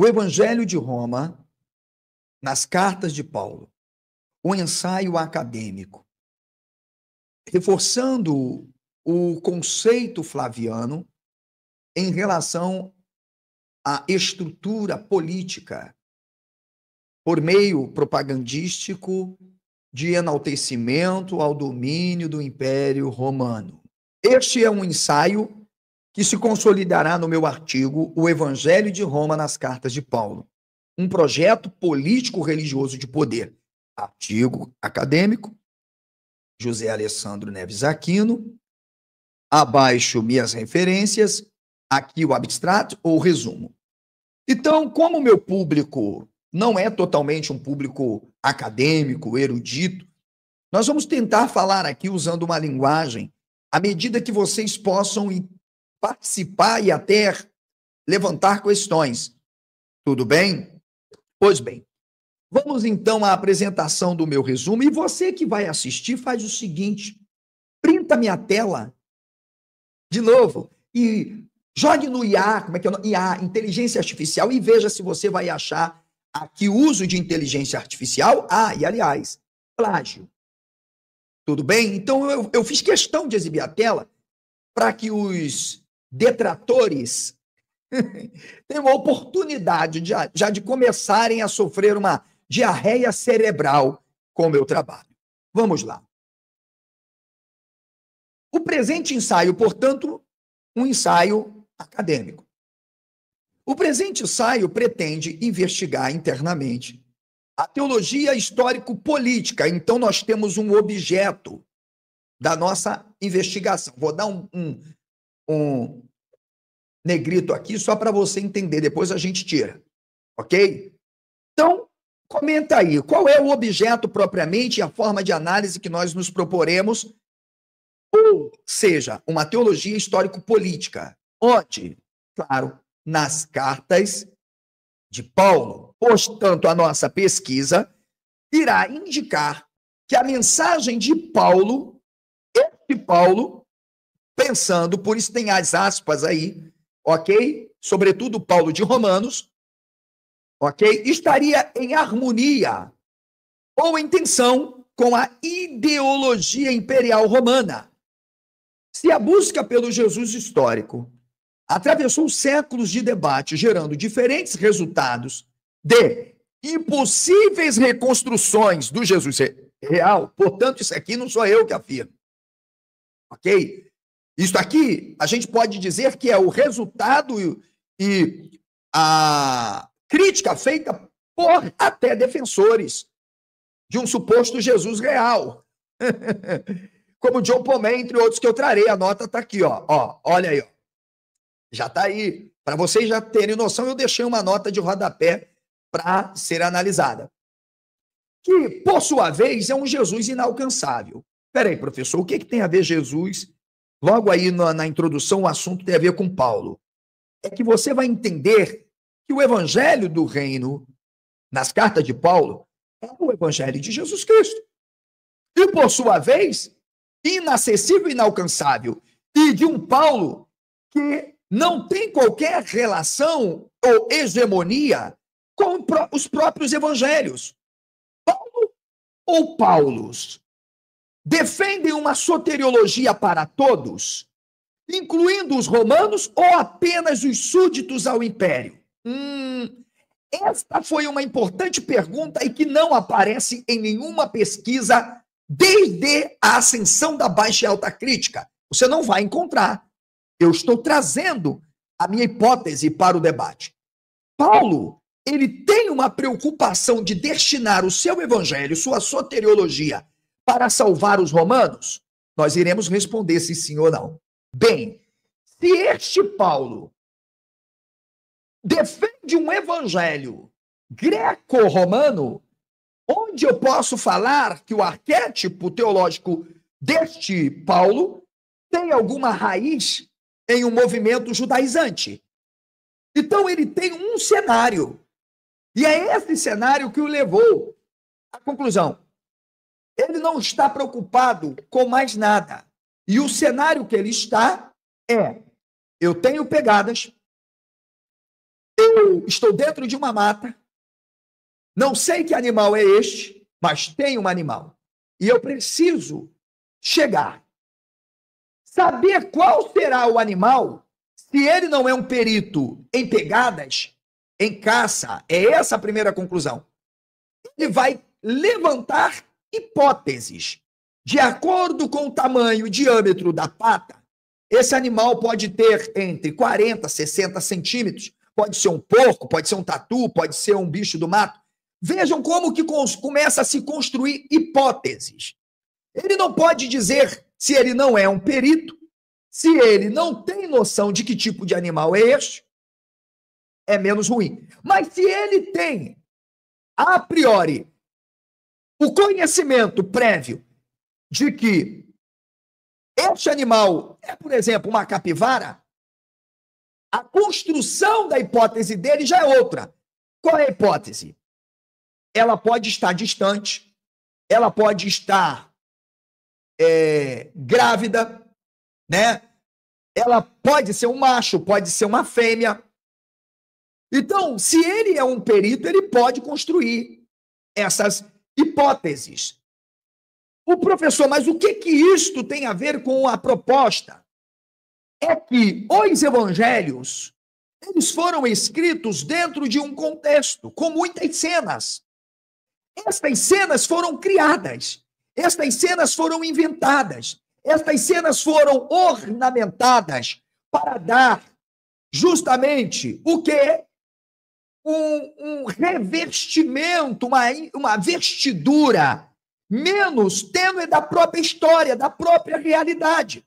O Evangelho de Roma, nas cartas de Paulo, um ensaio acadêmico, reforçando o conceito flaviano em relação à estrutura política, por meio propagandístico de enaltecimento ao domínio do Império Romano. Este é um ensaio que se consolidará no meu artigo O Evangelho de Roma nas Cartas de Paulo, um projeto político-religioso de poder. Artigo acadêmico, José Alessandro Neves Aquino. Abaixo minhas referências, aqui o abstrato ou o resumo. Então, como o meu público não é totalmente um público acadêmico, erudito, nós vamos tentar falar aqui usando uma linguagem à medida que vocês possam participar e até levantar questões. Tudo bem? Pois bem, vamos então à apresentação do meu resumo. E você que vai assistir, faz o seguinte: printa minha tela de novo e jogue no IA, como é que é o nome? IA, inteligência artificial, e veja se você vai achar aqui uso de inteligência artificial. E aliás, plágio. Tudo bem? Então eu fiz questão de exibir a tela para que os detratores tenham a oportunidade já de começarem a sofrer uma diarreia cerebral com o meu trabalho. Vamos lá. O presente ensaio, portanto, um ensaio acadêmico. O presente ensaio pretende investigar internamente a teologia histórico-política. Então, nós temos um objeto da nossa investigação. Vou dar um negrito aqui só para você entender, depois a gente tira, ok? Então, comenta aí, qual é o objeto propriamente e a forma de análise que nós nos proporemos, ou seja, uma teologia histórico-política, onde, claro, nas cartas de Paulo. Portanto, a nossa pesquisa irá indicar que a mensagem de Paulo, pensando, por isso tem as aspas aí, ok? Sobretudo Paulo de Romanos, ok? Estaria em harmonia ou em tensão com a ideologia imperial romana. Se a busca pelo Jesus histórico atravessou séculos de debate, gerando diferentes resultados de impossíveis reconstruções do Jesus real, portanto, isso aqui não sou eu que afirmo, ok? Isso aqui, a gente pode dizer que é o resultado e a crítica feita por até defensores de um suposto Jesus real, como John Pomé, entre outros que eu trarei. A nota está aqui, olha aí, já está aí. Para vocês já terem noção, eu deixei uma nota de rodapé para ser analisada. Que, por sua vez, é um Jesus inalcançável. Espera aí, professor, o que tem a ver Jesus? Logo aí na introdução, o assunto tem a ver com Paulo. É que você vai entender que o evangelho do reino, nas cartas de Paulo, é o evangelho de Jesus Cristo. E, por sua vez, inacessível e inalcançável. E de um Paulo que não tem qualquer relação ou hegemonia com os próprios evangelhos. Paulo ou Paulos defendem uma soteriologia para todos, incluindo os romanos ou apenas os súditos ao império? Esta foi uma importante pergunta e que não aparece em nenhuma pesquisa desde a ascensão da baixa e alta crítica. Você não vai encontrar. Eu estou trazendo a minha hipótese para o debate. Paulo, ele tem uma preocupação de destinar o seu evangelho, sua soteriologia, para salvar os romanos? Nós iremos responder se sim ou não. Bem, se este Paulo defende um evangelho greco-romano, onde eu posso falar que o arquétipo teológico deste Paulo tem alguma raiz em um movimento judaizante. Então, ele tem um cenário. E é esse cenário que o levou à conclusão. Ele não está preocupado com mais nada. E o cenário que ele está é: eu tenho pegadas, eu Eu estou dentro de uma mata, não sei que animal é este, mas tem um animal. E eu preciso chegar. Saber qual será o animal, se ele não é um perito em pegadas, em caça, é essa a primeira conclusão. Ele vai levantar hipóteses. De acordo com o tamanho e diâmetro da pata, esse animal pode ter entre 40 e 60 centímetros, pode ser um porco, pode ser um tatu, pode ser um bicho do mato. Vejam como que começa a se construir hipóteses. Ele não pode dizer, se ele não é um perito, se ele não tem noção de que tipo de animal é este, é menos ruim. Mas se ele tem, a priori, o conhecimento prévio de que este animal é, por exemplo, uma capivara, a construção da hipótese dele já é outra. Qual é a hipótese? Ela pode estar distante, ela pode estar grávida, né? Ela pode ser um macho, pode ser uma fêmea. Então, se ele é um perito, ele pode construir essas hipóteses. O professor, mas o que isto tem a ver com a proposta? É que os evangelhos, eles foram escritos dentro de um contexto, com muitas cenas. Estas cenas foram criadas, estas cenas foram inventadas, estas cenas foram ornamentadas para dar justamente o quê? Um revestimento, uma vestidura menos tênue da própria história, da própria realidade.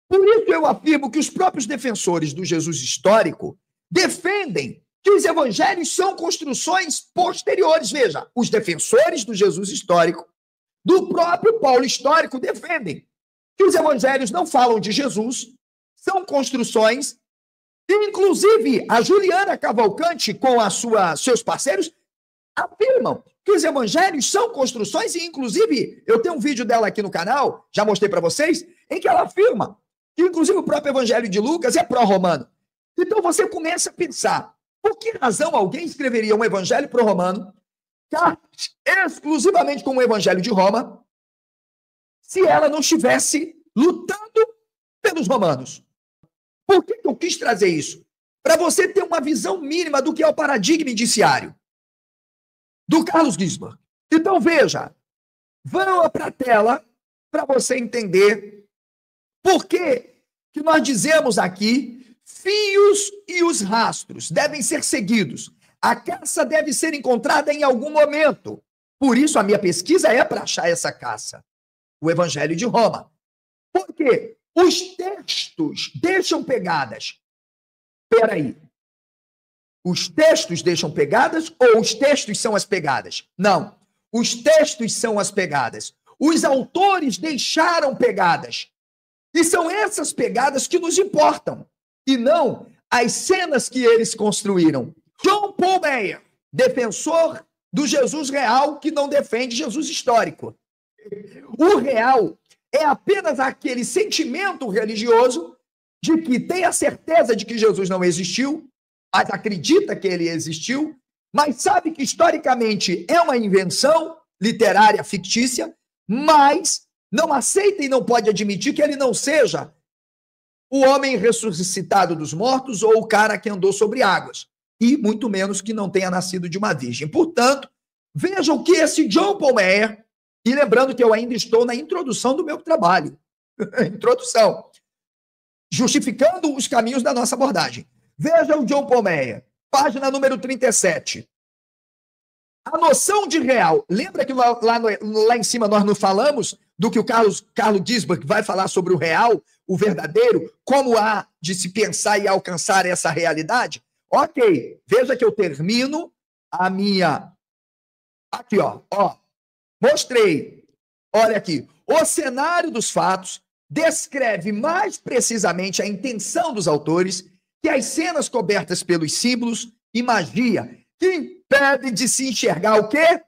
Por isso eu afirmo que os próprios defensores do Jesus histórico defendem que os evangelhos são construções posteriores. Veja, os defensores do Jesus histórico, do próprio Paulo histórico, defendem que os evangelhos não falam de Jesus, são construções. Inclusive, a Juliana Cavalcante, com seus parceiros, afirmam que os evangelhos são construções, e inclusive, eu tenho um vídeo dela aqui no canal, já mostrei para vocês, em que ela afirma que, inclusive, o próprio evangelho de Lucas é pró-romano. Então, você começa a pensar, por que razão alguém escreveria um evangelho pró-romano, exclusivamente como o evangelho de Roma, se ela não estivesse lutando pelos romanos? Por que eu quis trazer isso? Para você ter uma visão mínima do que é o paradigma indiciário do Carlos Gisbert. Então, veja, vamos para a tela para você entender por que nós dizemos aqui fios e os rastros devem ser seguidos. A caça deve ser encontrada em algum momento. Por isso, a minha pesquisa é para achar essa caça. O Evangelho de Roma. Por quê? Os textos deixam pegadas. Espera aí. Os textos deixam pegadas ou os textos são as pegadas? Não. Os textos são as pegadas. Os autores deixaram pegadas. E são essas pegadas que nos importam. E não as cenas que eles construíram. John Paul Meyer, defensor do Jesus real, que não defende Jesus histórico. O real é apenas aquele sentimento religioso de que tem a certeza de que Jesus não existiu, mas acredita que ele existiu, mas sabe que historicamente é uma invenção literária fictícia, mas não aceita e não pode admitir que ele não seja o homem ressuscitado dos mortos ou o cara que andou sobre águas, e muito menos que não tenha nascido de uma virgem. Portanto, vejam que esse John Paul Meyer, e lembrando que eu ainda estou na introdução do meu trabalho, introdução, justificando os caminhos da nossa abordagem. Veja o John Paul Meyer, página número 37. A noção de real, lembra que lá em cima nós não falamos do que o Carlos Gisbert vai falar sobre o real, o verdadeiro, como há de se pensar e alcançar essa realidade? Ok, veja que eu termino a minha... Aqui, ó, mostrei. Olha aqui. O cenário dos fatos descreve mais precisamente a intenção dos autores que as cenas cobertas pelos símbolos e magia que impedem de se enxergar o quê?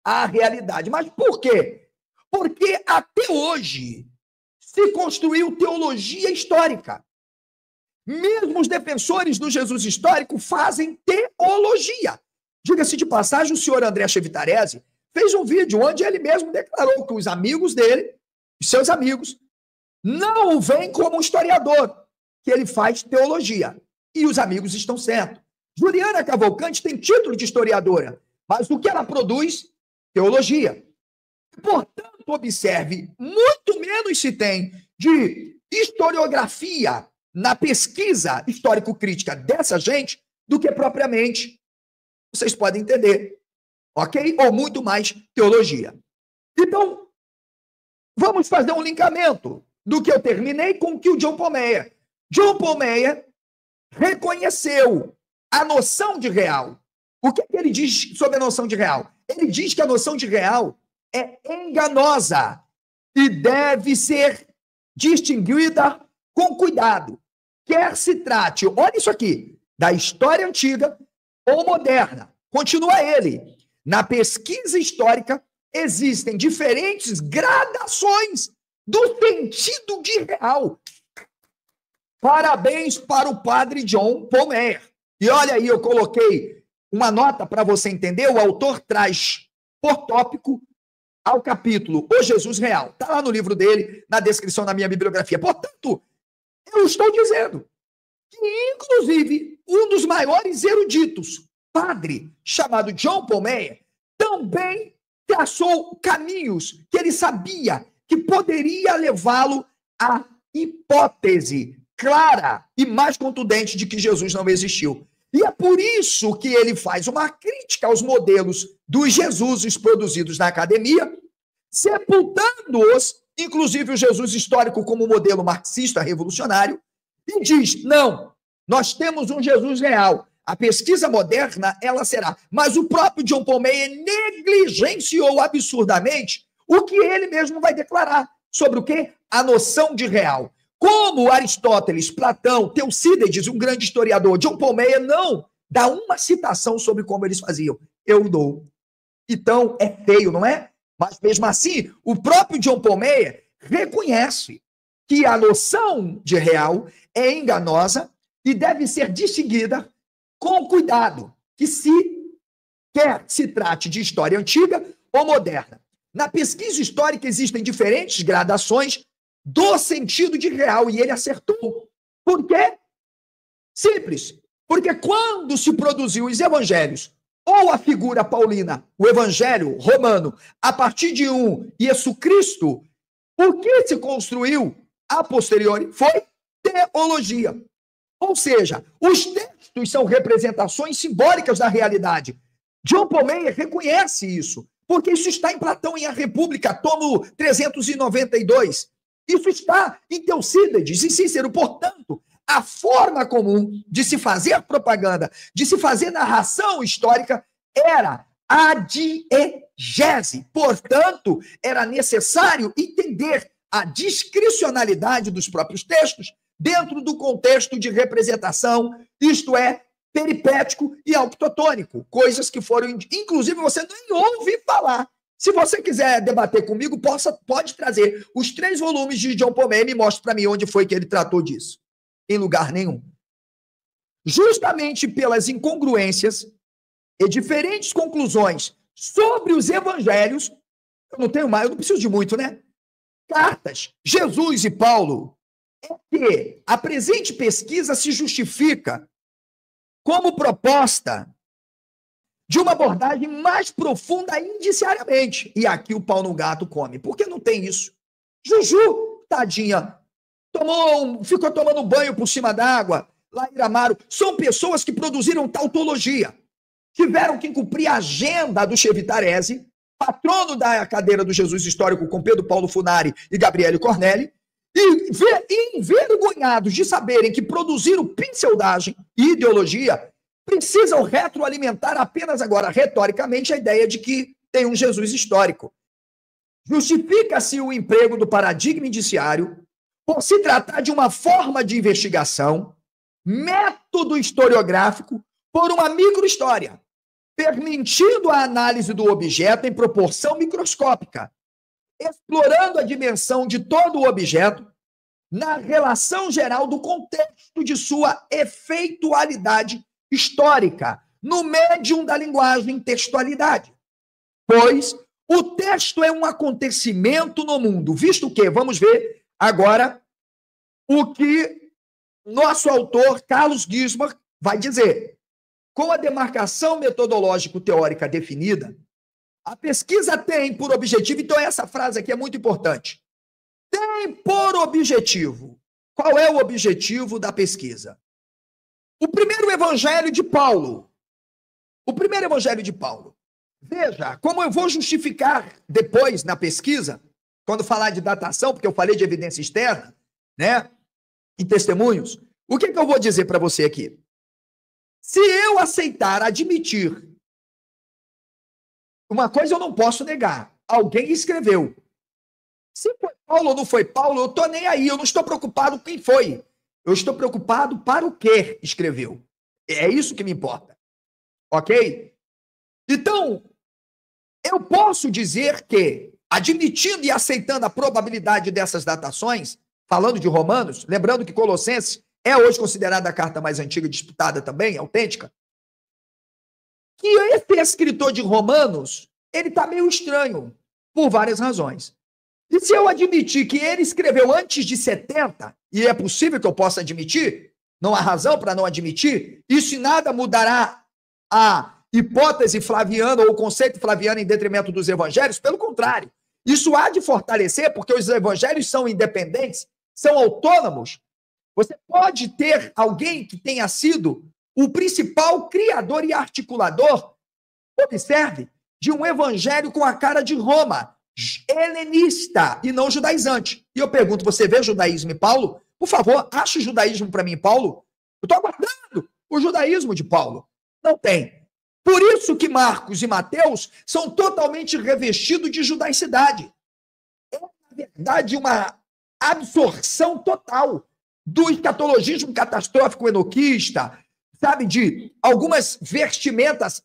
A realidade. Mas por quê? Porque até hoje se construiu teologia histórica. Mesmo os defensores do Jesus histórico fazem teologia. Diga-se de passagem, o senhor André Chevitarese fez um vídeo onde ele mesmo declarou que os amigos dele, os seus amigos, não o veem como um historiador, que ele faz teologia. E os amigos estão certos. Juliana Cavalcante tem título de historiadora, mas o que ela produz? Teologia. Portanto, observe, muito menos se tem de historiografia na pesquisa histórico-crítica dessa gente do que propriamente, vocês podem entender, ok? Ou muito mais teologia. Então, vamos fazer um linkamento do que eu terminei com o que o John Paul Meyer. John Paul Meyer reconheceu a noção de real. O que ele diz sobre a noção de real? Ele diz que a noção de real é enganosa e deve ser distinguida com cuidado. Quer se trate, olha isso aqui, da história antiga ou moderna. Continua ele. Na pesquisa histórica, existem diferentes gradações do sentido de real. Parabéns para o padre John Paul Meyer. E olha aí, eu coloquei uma nota para você entender. O autor traz por tópico ao capítulo O Jesus Real. Está lá no livro dele, na descrição da minha bibliografia. Portanto, eu estou dizendo que, inclusive, um dos maiores eruditos, padre, chamado John Paul Meyer, também traçou caminhos que ele sabia que poderia levá-lo à hipótese clara e mais contundente de que Jesus não existiu. E é por isso que ele faz uma crítica aos modelos dos Jesuses produzidos na academia, sepultando-os, inclusive o Jesus histórico como modelo marxista revolucionário, e diz, não, nós temos um Jesus real. A pesquisa moderna, ela será. Mas o próprio John Paul Meyer negligenciou absurdamente o que ele mesmo vai declarar. Sobre o quê? A noção de real. Como Aristóteles, Platão, Teucídides, um grande historiador, John Paul Meyer não dá uma citação sobre como eles faziam. Eu dou. Então, é feio, não é? Mas, mesmo assim, o próprio John Paul Meyer reconhece que a noção de real é enganosa e deve ser distinguida com cuidado, que quer se trate de história antiga ou moderna. Na pesquisa histórica existem diferentes gradações do sentido de real, e ele acertou. Por quê? Simples. Porque quando se produziu os evangelhos, ou a figura paulina, o evangelho romano, a partir de Jesus Cristo, o que se construiu a posteriori foi teologia. Ou seja, os textos são representações simbólicas da realidade. John Paul Meyer reconhece isso, porque isso está em Platão em A República, tomo 392. Isso está em Teucídides, em Cícero. Portanto, a forma comum de se fazer propaganda, de se fazer narração histórica, era a diegese. Portanto, era necessário entender a discricionalidade dos próprios textos dentro do contexto de representação, isto é, peripético e autotônico, coisas que foram, inclusive, você nem ouve falar. Se você quiser debater comigo, pode trazer os 3 volumes de John Paul Meyer e mostre para mim onde foi que ele tratou disso. Em lugar nenhum. Justamente pelas incongruências e diferentes conclusões sobre os evangelhos, eu não tenho mais, eu não preciso de muito, né? Cartas, Jesus e Paulo, é que a presente pesquisa se justifica como proposta de uma abordagem mais profunda indiciariamente. E aqui o pau no gato come. Por que não tem isso? Juju, tadinha, ficou tomando banho por cima d'água, lá em Iramaro. São pessoas que produziram tautologia. Tiveram que cumprir a agenda do Chevitarese, patrono da cadeira do Jesus histórico com Pedro Paulo Funari e Gabriele Cornelli, e envergonhados de saberem que produziram pinceldagem e ideologia, precisam retroalimentar apenas agora, retoricamente, a ideia de que tem um Jesus histórico. Justifica-se o emprego do paradigma indiciário por se tratar de uma forma de investigação, método historiográfico, por uma microhistória, permitindo a análise do objeto em proporção microscópica, explorando a dimensão de todo o objeto na relação geral do contexto de sua efeitualidade histórica, no médium da linguagem textualidade. Pois o texto é um acontecimento no mundo, visto que, vamos ver agora o que nosso autor, Carlos Gisbert, vai dizer. Com a demarcação metodológico-teórica definida, a pesquisa tem por objetivo, então essa frase aqui é muito importante, tem por objetivo, qual é o objetivo da pesquisa? O primeiro evangelho de Paulo. O primeiro evangelho de Paulo. Veja, como eu vou justificar depois na pesquisa, quando falar de datação, porque eu falei de evidência externa, né, e testemunhos, o que eu vou dizer para você aqui? Se eu aceitar, admitir, uma coisa eu não posso negar, alguém escreveu. Se foi Paulo ou não foi Paulo, eu estou nem aí, eu não estou preocupado com quem foi. Eu estou preocupado para o que escreveu. É isso que me importa. Ok? Então, eu posso dizer que, admitindo e aceitando a probabilidade dessas datações, falando de Romanos, lembrando que Colossenses é hoje considerada a carta mais antiga disputada também, autêntica, que esse escritor de Romanos, ele está meio estranho, por várias razões. E se eu admitir que ele escreveu antes de 70, e é possível que eu possa admitir, não há razão para não admitir, isso em nada mudará a hipótese flaviana ou o conceito flaviano em detrimento dos evangelhos, pelo contrário, isso há de fortalecer, porque os evangelhos são independentes, são autônomos. Você pode ter alguém que tenha sido o principal criador e articulador, observe, de um evangelho com a cara de Roma, helenista e não judaizante. E eu pergunto, você vê judaísmo em Paulo? Por favor, acha o judaísmo para mim, Paulo? Eu estou aguardando o judaísmo de Paulo. Não tem. Por isso que Marcos e Mateus são totalmente revestidos de judaicidade. É, na verdade, uma absorção total do escatologismo catastrófico enoquista, sabe, de algumas vestimentas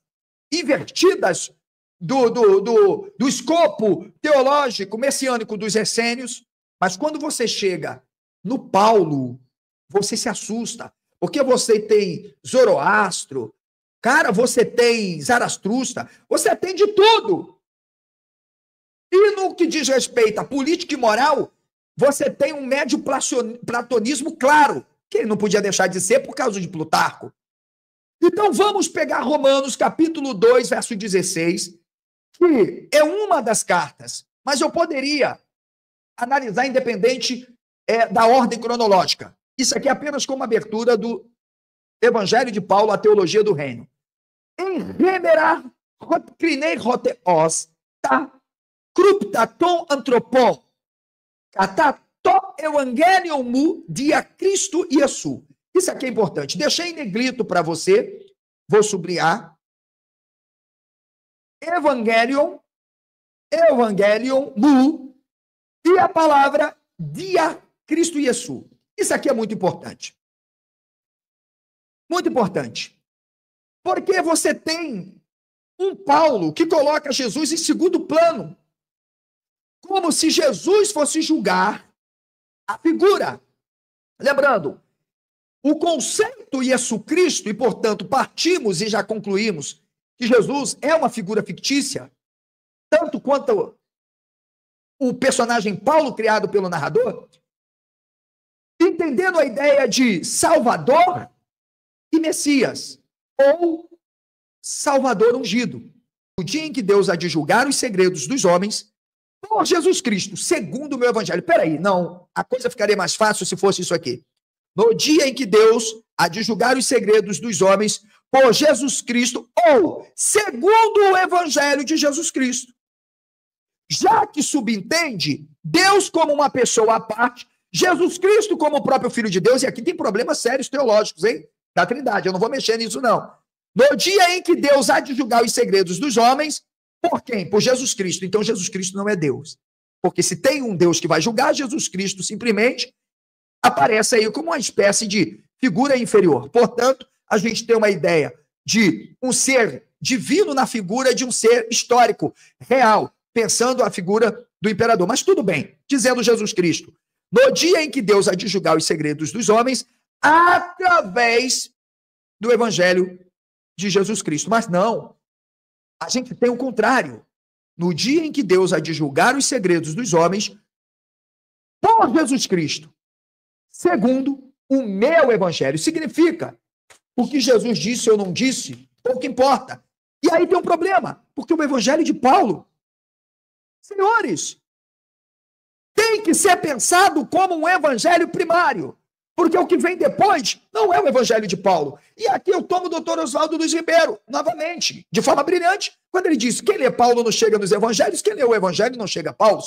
invertidas do escopo teológico messiânico dos essênios, mas quando você chega no Paulo, você se assusta, porque você tem Zoroastro, cara, você tem Zarastrusta, você tem de tudo. E no que diz respeito à política e moral, você tem um médio platonismo claro, que ele não podia deixar de ser por causa de Plutarco. Então vamos pegar Romanos capítulo 2, verso 16, que é uma das cartas, mas eu poderia analisar independente da ordem cronológica. Isso aqui é apenas como abertura do Evangelho de Paulo, a teologia do reino. Em remera crinei roteos, tá? Cruptaton antropon, catato evangelion mu dia Cristo Iesu. Isso aqui é importante. Deixei em negrito para você, vou sublinhar. Evangelion mu, e a palavra dia Cristo Iesu. Isso aqui é muito importante. Muito importante. Porque você tem um Paulo que coloca Jesus em segundo plano. Como se Jesus fosse julgar a figura. Lembrando, o conceito Iesu Cristo, e portanto partimos e já concluímos que Jesus é uma figura fictícia, tanto quanto o personagem Paulo criado pelo narrador, entendendo a ideia de Salvador e Messias, ou Salvador ungido. O dia em que Deus há de julgar os segredos dos homens por Jesus Cristo, segundo o meu evangelho. Peraí, não, a coisa ficaria mais fácil se fosse isso aqui. No dia em que Deus há de julgar os segredos dos homens por Jesus Cristo, ou segundo o evangelho de Jesus Cristo. Já que subentende Deus como uma pessoa à parte, Jesus Cristo como o próprio Filho de Deus, e aqui tem problemas sérios teológicos, hein? Da Trindade, eu não vou mexer nisso, não. No dia em que Deus há de julgar os segredos dos homens, por quem? Por Jesus Cristo. Então, Jesus Cristo não é Deus. Porque se tem um Deus que vai julgar, Jesus Cristo simplesmente aparece aí como uma espécie de figura inferior. Portanto, a gente tem uma ideia de um ser divino na figura de um ser histórico, real, pensando a figura do imperador. Mas tudo bem, dizendo Jesus Cristo. no dia em que Deus há de julgar os segredos dos homens, através do evangelho de Jesus Cristo. Mas não, a gente tem o contrário. No dia em que Deus há de julgar os segredos dos homens, por Jesus Cristo, segundo o meu evangelho. Significa, o que Jesus disse ou não disse, pouco importa. E aí tem um problema, porque o evangelho de Paulo, senhores, tem que ser pensado como um evangelho primário, porque o que vem depois não é o evangelho de Paulo. E aqui eu tomo o doutor Oswaldo Luiz Ribeiro, novamente, de forma brilhante, quando ele diz: quem lê Paulo não chega nos evangelhos, quem lê o evangelho não chega a Paulo.